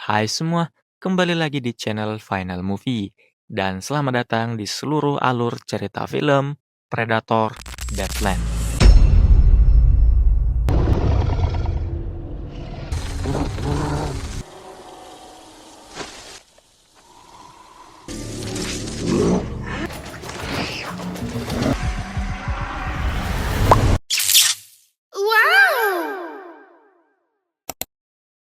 Hai semua, kembali lagi di channel Final Movie. Dan selamat datang di seluruh alur cerita film Predator Deathland. Wow!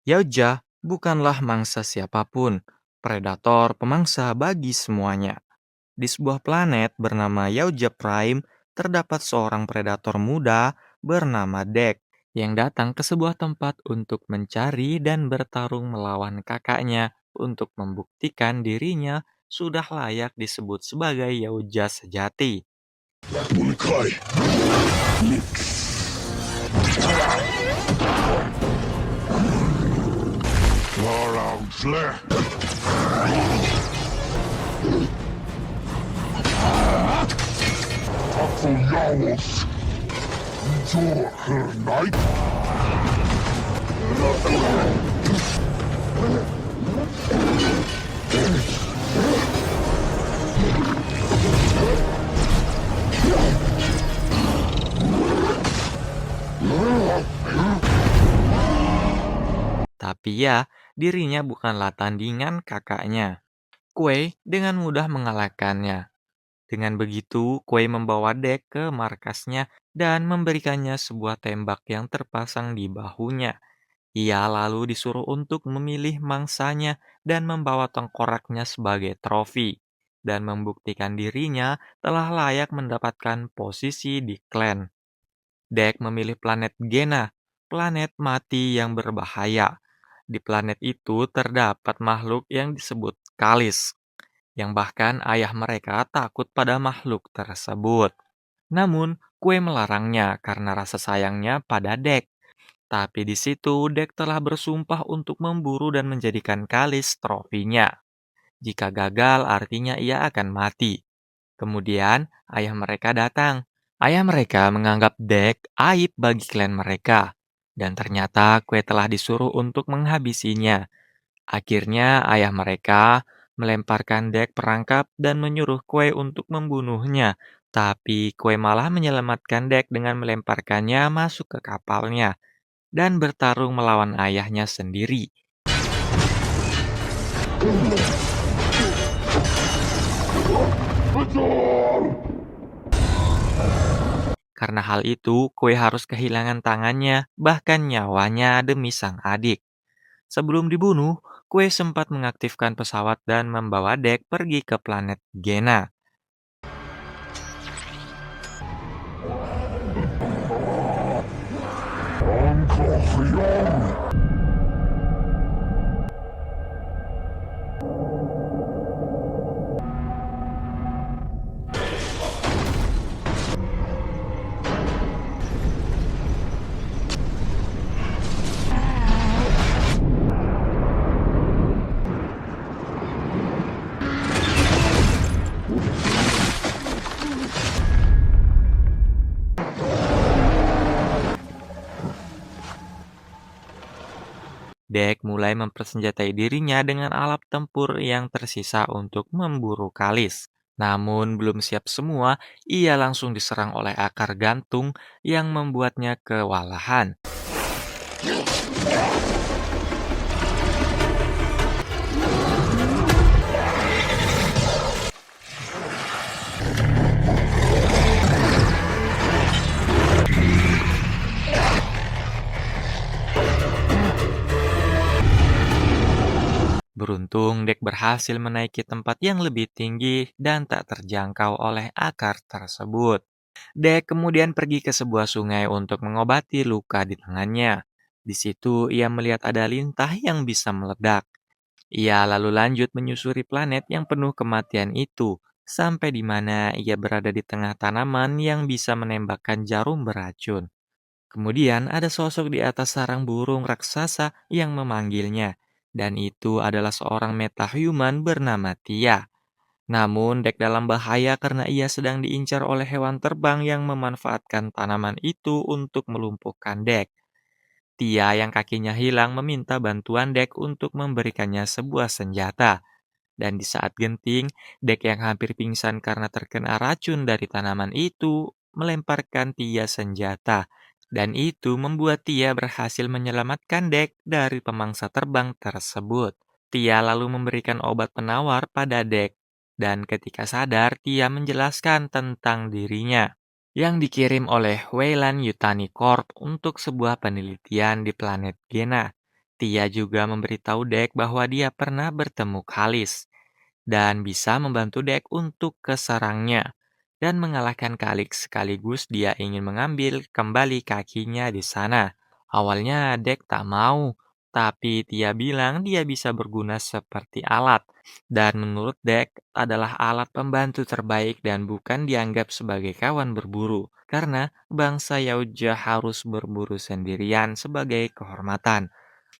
Yaoja bukanlah mangsa siapapun, predator pemangsa bagi semuanya. Di sebuah planet bernama Yaoja Prime, terdapat seorang predator muda bernama Dek yang datang ke sebuah tempat untuk mencari dan bertarung melawan kakaknya untuk membuktikan dirinya sudah layak disebut sebagai Yaoja sejati. Mukai, larang sleh. Aku Yawos, Jor her night. Tapi ya, dirinya bukanlah tandingan kakaknya. Kue dengan mudah mengalahkannya. Dengan begitu, Kue membawa Dek ke markasnya dan memberikannya sebuah tembak yang terpasang di bahunya. Ia lalu disuruh untuk memilih mangsanya dan membawa tengkoraknya sebagai trofi, dan membuktikan dirinya telah layak mendapatkan posisi di klan. Dek memilih planet Gena, planet mati yang berbahaya. Di planet itu terdapat makhluk yang disebut Kalis, yang bahkan ayah mereka takut pada makhluk tersebut. Namun, Kue melarangnya karena rasa sayangnya pada Dek. Tapi di situ Dek telah bersumpah untuk memburu dan menjadikan Kalis trofinya. Jika gagal artinya ia akan mati. Kemudian ayah mereka datang. Ayah mereka menganggap Dek aib bagi klan mereka. Dan ternyata Kue telah disuruh untuk menghabisinya. Akhirnya ayah mereka melemparkan Dek perangkap dan menyuruh Kue untuk membunuhnya. Tapi Kue malah menyelamatkan Dek dengan melemparkannya masuk ke kapalnya dan bertarung melawan ayahnya sendiri. Jor! Karena hal itu, Kue harus kehilangan tangannya, bahkan nyawanya demi sang adik. Sebelum dibunuh, Kue sempat mengaktifkan pesawat dan membawa Dek pergi ke planet Gena. Angkor Dek mulai mempersenjatai dirinya dengan alat tempur yang tersisa untuk memburu Kalis. Namun belum siap semua, ia langsung diserang oleh akar gantung yang membuatnya kewalahan. Beruntung, Dek berhasil menaiki tempat yang lebih tinggi dan tak terjangkau oleh akar tersebut. Dek kemudian pergi ke sebuah sungai untuk mengobati luka di tangannya. Di situ ia melihat ada lintah yang bisa meledak. Ia lalu lanjut menyusuri planet yang penuh kematian itu, sampai di mana ia berada di tengah tanaman yang bisa menembakkan jarum beracun. Kemudian ada sosok di atas sarang burung raksasa yang memanggilnya, dan itu adalah seorang metahuman bernama Tia. Namun, Dek dalam bahaya karena ia sedang diincar oleh hewan terbang yang memanfaatkan tanaman itu untuk melumpuhkan Dek. Tia yang kakinya hilang meminta bantuan Dek untuk memberikannya sebuah senjata. Dan di saat genting, Dek yang hampir pingsan karena terkena racun dari tanaman itu melemparkan Tia senjata. Dan itu membuat Tia berhasil menyelamatkan Dek dari pemangsa terbang tersebut. Tia lalu memberikan obat penawar pada Dek. Dan ketika sadar, Tia menjelaskan tentang dirinya yang dikirim oleh Weyland Yutani Corp untuk sebuah penelitian di planet Gena. Tia juga memberitahu Dek bahwa dia pernah bertemu Kalis dan bisa membantu Dek untuk ke sarangnya dan mengalahkan Kalik sekaligus dia ingin mengambil kembali kakinya di sana. Awalnya Dek tak mau, tapi Tia bilang dia bisa berguna seperti alat dan menurut Dek adalah alat pembantu terbaik dan bukan dianggap sebagai kawan berburu karena bangsa Yautja harus berburu sendirian sebagai kehormatan.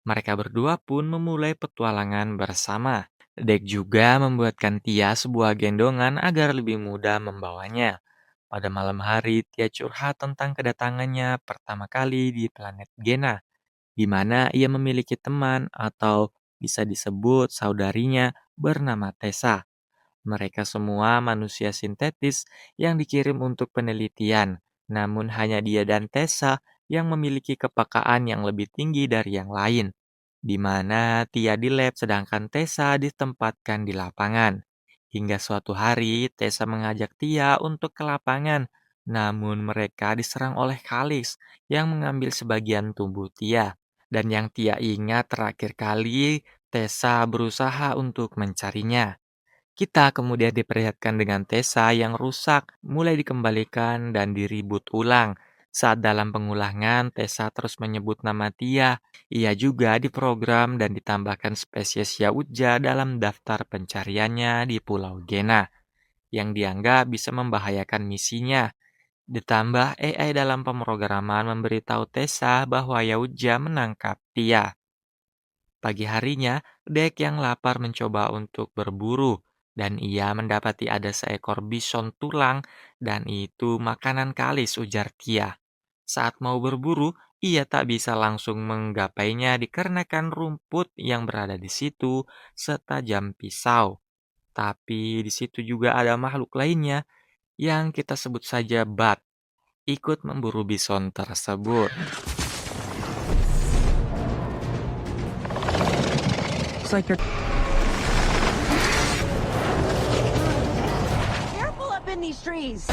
Mereka berdua pun memulai petualangan bersama. Dek juga membuatkan Tia sebuah gendongan agar lebih mudah membawanya. Pada malam hari, Tia curhat tentang kedatangannya pertama kali di planet Gena, di mana ia memiliki teman atau bisa disebut saudarinya bernama Tessa. Mereka semua manusia sintetis yang dikirim untuk penelitian, namun hanya dia dan Tessa yang memiliki kepekaan yang lebih tinggi dari yang lain, di mana Tia di lab sedangkan Tessa ditempatkan di lapangan. Hingga suatu hari, Tessa mengajak Tia untuk ke lapangan, namun mereka diserang oleh Kalis yang mengambil sebagian tubuh Tia. Dan yang Tia ingat terakhir kali, Tessa berusaha untuk mencarinya. Kita kemudian diperlihatkan dengan Tessa yang rusak, mulai dikembalikan dan diribut ulang. Saat dalam pengulangan, Tessa terus menyebut nama Tia. Ia juga diprogram dan ditambahkan spesies Yautja dalam daftar pencariannya di Pulau Gena, yang dianggap bisa membahayakan misinya. Ditambah AI dalam pemrograman memberitahu Tessa bahwa Yautja menangkap Tia. Pagi harinya, Dek yang lapar mencoba untuk berburu, dan ia mendapati ada seekor bison tulang, dan itu makanan Kalis, ujar Tia. Saat mau berburu, ia tak bisa langsung menggapainya dikarenakan rumput yang berada di situ setajam pisau. Tapi di situ juga ada makhluk lainnya yang kita sebut saja Bat, ikut memburu bison tersebut. Looks like you're careful up in these trees.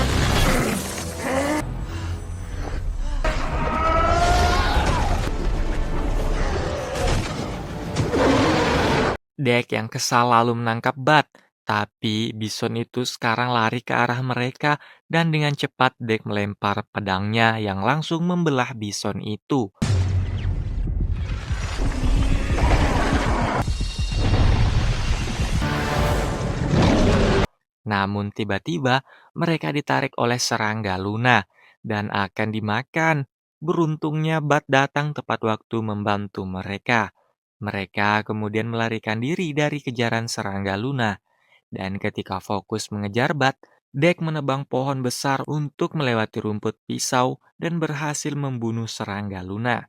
Dek yang kesal lalu menangkap Bat, tapi bison itu sekarang lari ke arah mereka dan dengan cepat Dek melempar pedangnya yang langsung membelah bison itu. Namun tiba-tiba mereka ditarik oleh serangga Luna dan akan dimakan. Beruntungnya Bat datang tepat waktu membantu mereka. Mereka kemudian melarikan diri dari kejaran serangga Luna. Dan ketika fokus mengejar Bat, Dek menebang pohon besar untuk melewati rumput pisau dan berhasil membunuh serangga Luna.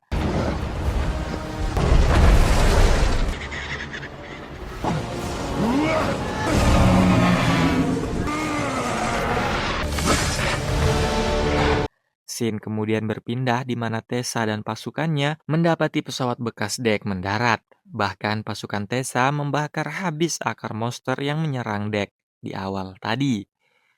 Scene kemudian berpindah di mana Tessa dan pasukannya mendapati pesawat bekas Dek mendarat. Bahkan pasukan Tessa membakar habis akar monster yang menyerang Dek di awal tadi.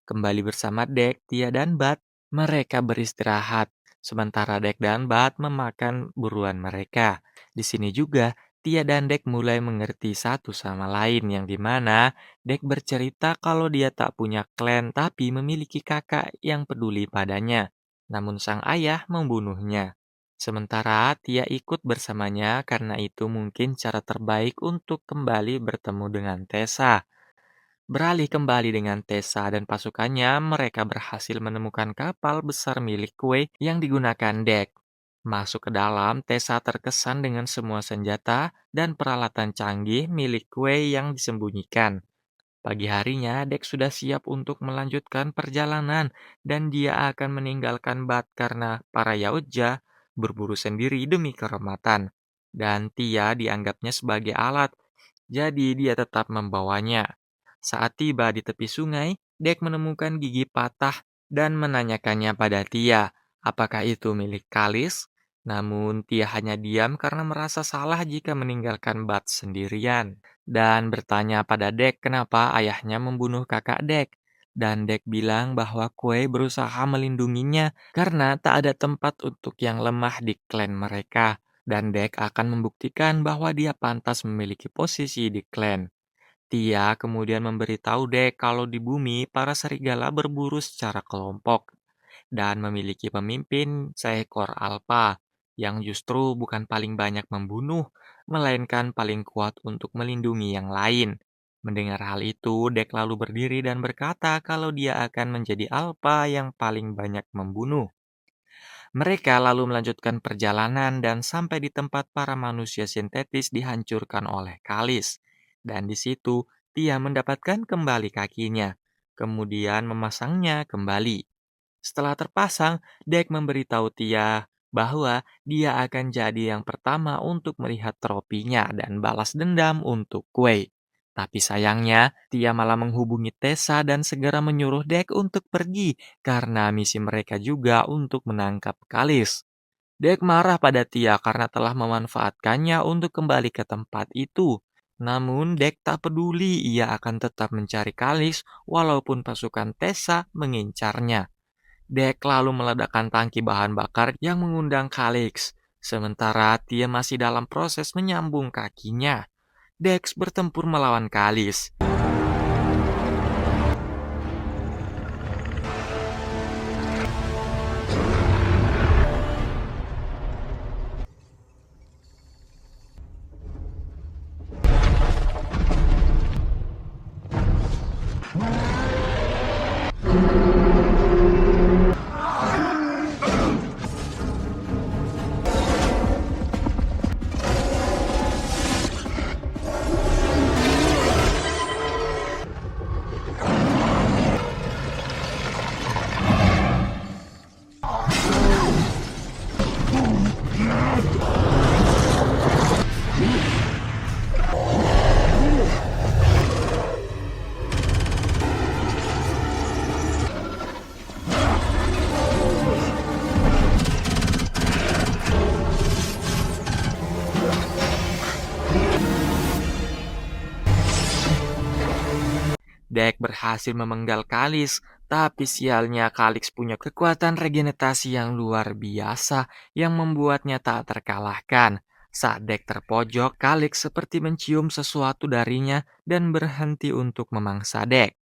Kembali bersama Dek, Tia dan Bat, mereka beristirahat. Sementara Dek dan Bat memakan buruan mereka. Di sini juga, Tia dan Dek mulai mengerti satu sama lain yang dimana Dek bercerita kalau dia tak punya klan tapi memiliki kakak yang peduli padanya. Namun sang ayah membunuhnya. Sementara Tia ikut bersamanya karena itu mungkin cara terbaik untuk kembali bertemu dengan Tessa. Beralih kembali dengan Tessa dan pasukannya, mereka berhasil menemukan kapal besar milik Kue yang digunakan Dek. Masuk ke dalam, Tessa terkesan dengan semua senjata dan peralatan canggih milik Kue yang disembunyikan. Pagi harinya, Dek sudah siap untuk melanjutkan perjalanan dan dia akan meninggalkan Bat karena para Yautja berburu sendiri demi kehormatan, dan Tia dianggapnya sebagai alat, jadi dia tetap membawanya. Saat tiba di tepi sungai, Dek menemukan gigi patah dan menanyakannya pada Tia, apakah itu milik Kalis? Namun Tia hanya diam karena merasa salah jika meninggalkan Bat sendirian, dan bertanya pada Dek kenapa ayahnya membunuh kakak Dek. Dan Dek bilang bahwa Kue berusaha melindunginya karena tak ada tempat untuk yang lemah di klan mereka. Dan Dek akan membuktikan bahwa dia pantas memiliki posisi di klan. Tia kemudian memberitahu Dek kalau di bumi para serigala berburu secara kelompok dan memiliki pemimpin seekor alpa yang justru bukan paling banyak membunuh, melainkan paling kuat untuk melindungi yang lain. Mendengar hal itu, Dek lalu berdiri dan berkata kalau dia akan menjadi alpa yang paling banyak membunuh. Mereka lalu melanjutkan perjalanan dan sampai di tempat para manusia sintetis dihancurkan oleh Kalis. Dan di situ, Tia mendapatkan kembali kakinya, kemudian memasangnya kembali. Setelah terpasang, Dek memberitahu Tia bahwa dia akan jadi yang pertama untuk melihat tropinya dan balas dendam untuk Kue. Tapi sayangnya, Tia malah menghubungi Tessa dan segera menyuruh Dek untuk pergi karena misi mereka juga untuk menangkap Kalis. Dek marah pada Tia karena telah memanfaatkannya untuk kembali ke tempat itu. Namun Dek tak peduli, ia akan tetap mencari Kalis walaupun pasukan Tessa mengincarnya. Dek lalu meledakkan tangki bahan bakar yang mengundang Kalix. Sementara Tia masih dalam proses menyambung kakinya. Dex bertempur melawan Kalis. Dek berhasil memenggal Kalis, tapi sialnya Kalix punya kekuatan regenerasi yang luar biasa yang membuatnya tak terkalahkan. Saat Dek terpojok, Kalix seperti mencium sesuatu darinya dan berhenti untuk memangsa Dek.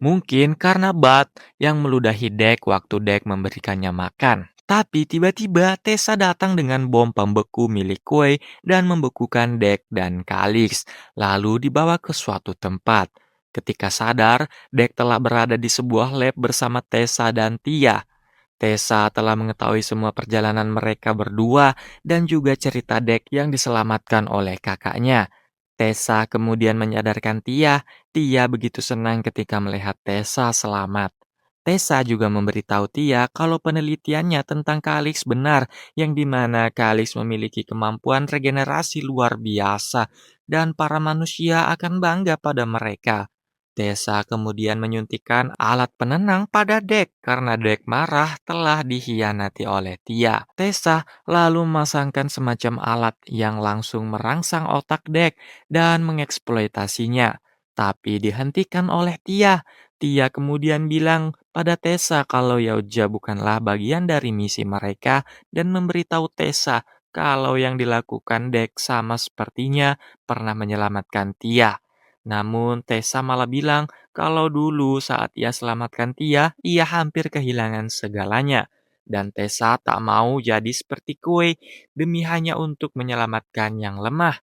Mungkin karena Bat yang meludahi Dek waktu Dek memberikannya makan. Tapi tiba-tiba Tessa datang dengan bom pembeku milik Kue dan membekukan Dek dan Kalix, lalu dibawa ke suatu tempat. Ketika sadar, Dek telah berada di sebuah lab bersama Tessa dan Tia. Tessa telah mengetahui semua perjalanan mereka berdua dan juga cerita Dek yang diselamatkan oleh kakaknya. Tessa kemudian menyadarkan Tia. Tia begitu senang ketika melihat Tessa selamat. Tessa juga memberitahu Tia kalau penelitiannya tentang Kalix benar, yang dimana Kalix memiliki kemampuan regenerasi luar biasa dan para manusia akan bangga pada mereka. Tessa kemudian menyuntikkan alat penenang pada Dek karena Dek marah telah dikhianati oleh Tia. Tessa lalu memasangkan semacam alat yang langsung merangsang otak Dek dan mengeksploitasinya. Tapi dihentikan oleh Tia. Tia kemudian bilang pada Tessa kalau Yaoja bukanlah bagian dari misi mereka dan memberitahu Tessa kalau yang dilakukan Dek sama sepertinya pernah menyelamatkan Tia. Namun Tessa malah bilang kalau dulu saat ia selamatkan Tia, ia hampir kehilangan segalanya. Dan Tessa tak mau jadi seperti Kue demi hanya untuk menyelamatkan yang lemah.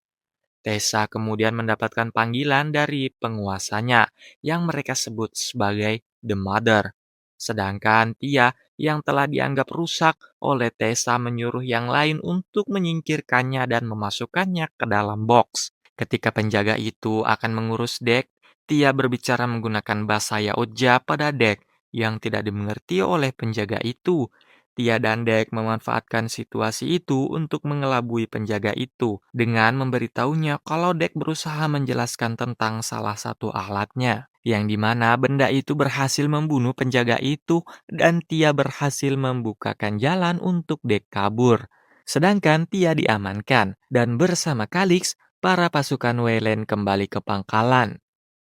Tessa kemudian mendapatkan panggilan dari penguasanya yang mereka sebut sebagai The Mother. Sedangkan Tia yang telah dianggap rusak oleh Tessa menyuruh yang lain untuk menyingkirkannya dan memasukkannya ke dalam box. Ketika penjaga itu akan mengurus Dek, Tia berbicara menggunakan bahasa Yaoja pada Dek yang tidak dimengerti oleh penjaga itu. Tia dan Dek memanfaatkan situasi itu untuk mengelabui penjaga itu dengan memberitahunya kalau Dek berusaha menjelaskan tentang salah satu alatnya, yang dimana benda itu berhasil membunuh penjaga itu dan Tia berhasil membukakan jalan untuk Dek kabur. Sedangkan Tia diamankan dan bersama Kalix, para pasukan Wayland kembali ke pangkalan.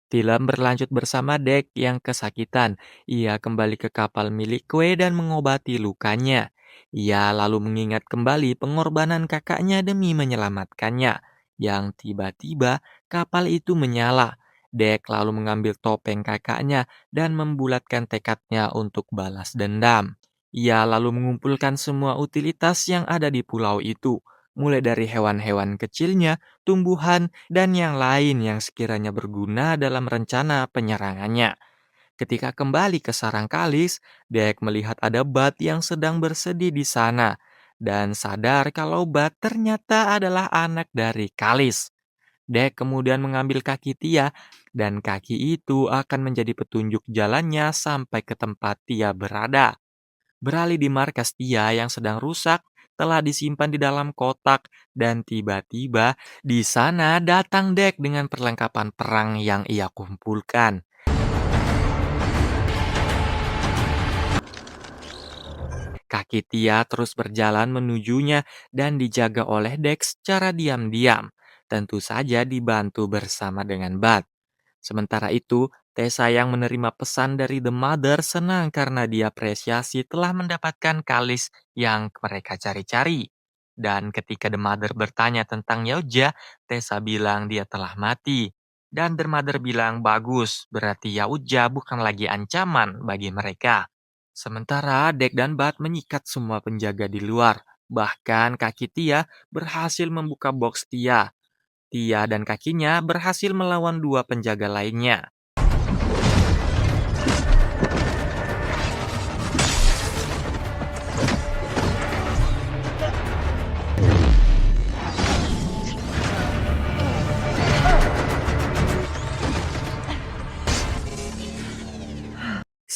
Film berlanjut bersama Dek yang kesakitan. Ia kembali ke kapal milik Kue dan mengobati lukanya. Ia lalu mengingat kembali pengorbanan kakaknya demi menyelamatkannya. Yang tiba-tiba kapal itu menyala. Dek lalu mengambil topeng kakaknya dan membulatkan tekadnya untuk balas dendam. Ia lalu mengumpulkan semua utilitas yang ada di pulau itu, mulai dari hewan-hewan kecilnya, tumbuhan, dan yang lain yang sekiranya berguna dalam rencana penyerangannya. Ketika kembali ke sarang Kalis, Dek melihat ada Bat yang sedang bersedih di sana dan sadar kalau Bat ternyata adalah anak dari Kalis. Dek kemudian mengambil kaki Tia dan kaki itu akan menjadi petunjuk jalannya sampai ke tempat Tia berada. Beralih di markas Tia yang sedang rusak telah disimpan di dalam kotak dan tiba-tiba di sana datang Dek dengan perlengkapan perang yang ia kumpulkan. Kaki Tia terus berjalan menujunya dan dijaga oleh Dek secara diam-diam. Tentu saja dibantu bersama dengan Bat. Sementara itu, Tessa yang menerima pesan dari The Mother senang karena dia apresiasi telah mendapatkan kalis yang mereka cari-cari. Dan ketika The Mother bertanya tentang Yautja, Tessa bilang dia telah mati. Dan The Mother bilang bagus, berarti Yautja bukan lagi ancaman bagi mereka. Sementara Dek dan Bat menyikat semua penjaga di luar. Bahkan kaki Tia berhasil membuka box Tia. Tia dan kakinya berhasil melawan dua penjaga lainnya.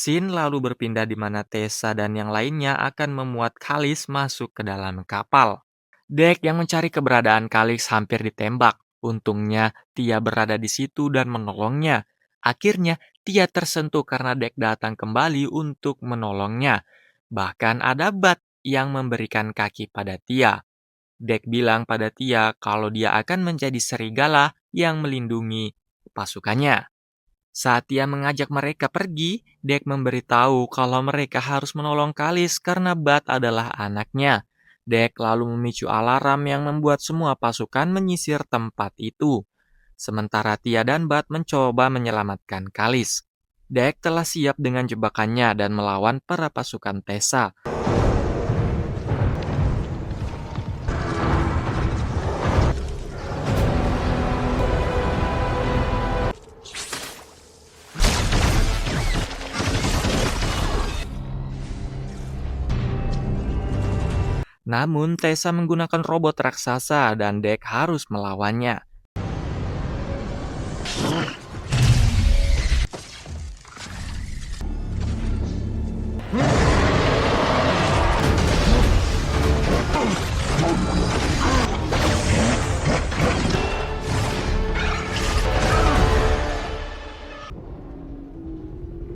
Scene lalu berpindah di mana Tessa dan yang lainnya akan memuat Kalis masuk ke dalam kapal. Dek yang mencari keberadaan Kalis hampir ditembak. Untungnya Tia berada di situ dan menolongnya. Akhirnya Tia tersentuh karena Dek datang kembali untuk menolongnya. Bahkan ada Bat yang memberikan kaki pada Tia. Dek bilang pada Tia kalau dia akan menjadi serigala yang melindungi pasukannya. Saat Tia mengajak mereka pergi, Dek memberitahu kalau mereka harus menolong Kalis karena Bat adalah anaknya. Dek lalu memicu alarm yang membuat semua pasukan menyisir tempat itu. Sementara Tia dan Bat mencoba menyelamatkan Kalis. Dek telah siap dengan jebakannya dan melawan para pasukan Tessa. Namun Tessa menggunakan robot raksasa dan Dek harus melawannya.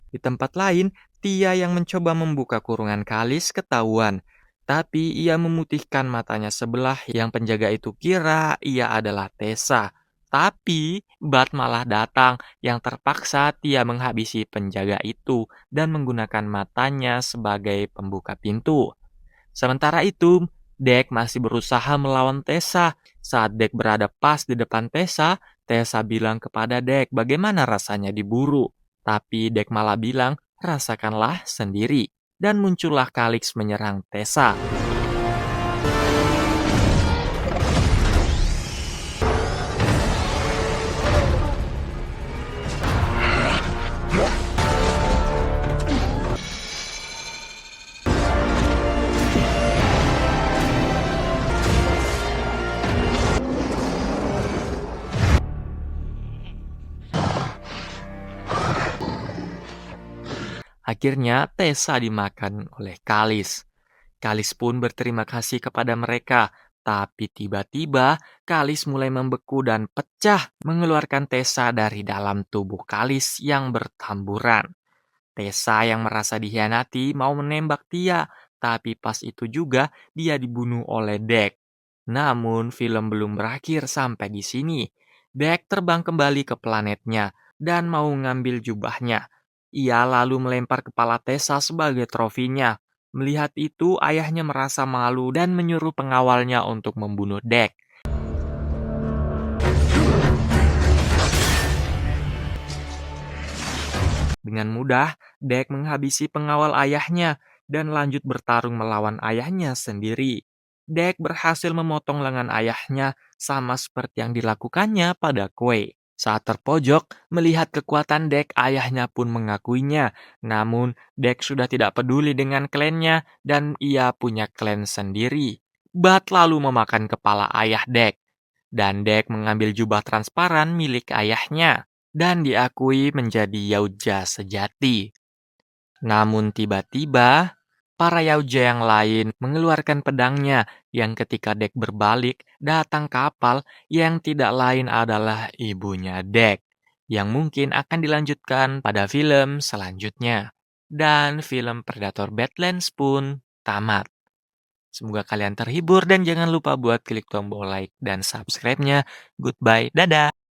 Di tempat lain, Tia yang mencoba membuka kurungan Kalis ketahuan. Tapi ia memutihkan matanya sebelah yang penjaga itu kira ia adalah Tessa. Tapi Bat malah datang yang terpaksa Tia menghabisi penjaga itu dan menggunakan matanya sebagai pembuka pintu. Sementara itu, Dek masih berusaha melawan Tessa. Saat Dek berada pas di depan Tessa, Tessa bilang kepada Dek bagaimana rasanya diburu. Tapi Dek malah bilang, rasakanlah sendiri. Dan muncullah Kalix menyerang Tessa. Akhirnya Tessa dimakan oleh Kalis. Kalis pun berterima kasih kepada mereka, tapi tiba-tiba Kalis mulai membeku dan pecah, mengeluarkan Tessa dari dalam tubuh Kalis yang bertamburan. Tessa yang merasa dikhianati mau menembak Tia, tapi pas itu juga dia dibunuh oleh Deck. Namun film belum berakhir sampai di sini. Deck terbang kembali ke planetnya dan mau ngambil jubahnya. Ia lalu melempar kepala Tessa sebagai trofinya. Melihat itu, ayahnya merasa malu dan menyuruh pengawalnya untuk membunuh Deck. Dengan mudah, Deck menghabisi pengawal ayahnya dan lanjut bertarung melawan ayahnya sendiri. Deck berhasil memotong lengan ayahnya sama seperti yang dilakukannya pada Kue. Saat terpojok, melihat kekuatan Deck, ayahnya pun mengakuinya. Namun, Deck sudah tidak peduli dengan klannya dan ia punya klan sendiri. Bat lalu memakan kepala ayah Deck. Dan Deck mengambil jubah transparan milik ayahnya dan diakui menjadi Yautja sejati. Namun tiba-tiba, para Yautja yang lain mengeluarkan pedangnya yang ketika Deck berbalik datang kapal yang tidak lain adalah ibunya Deck, yang mungkin akan dilanjutkan pada film selanjutnya. Dan film Predator Badlands pun tamat. Semoga kalian terhibur dan jangan lupa buat klik tombol like dan subscribe-nya. Goodbye, dadah!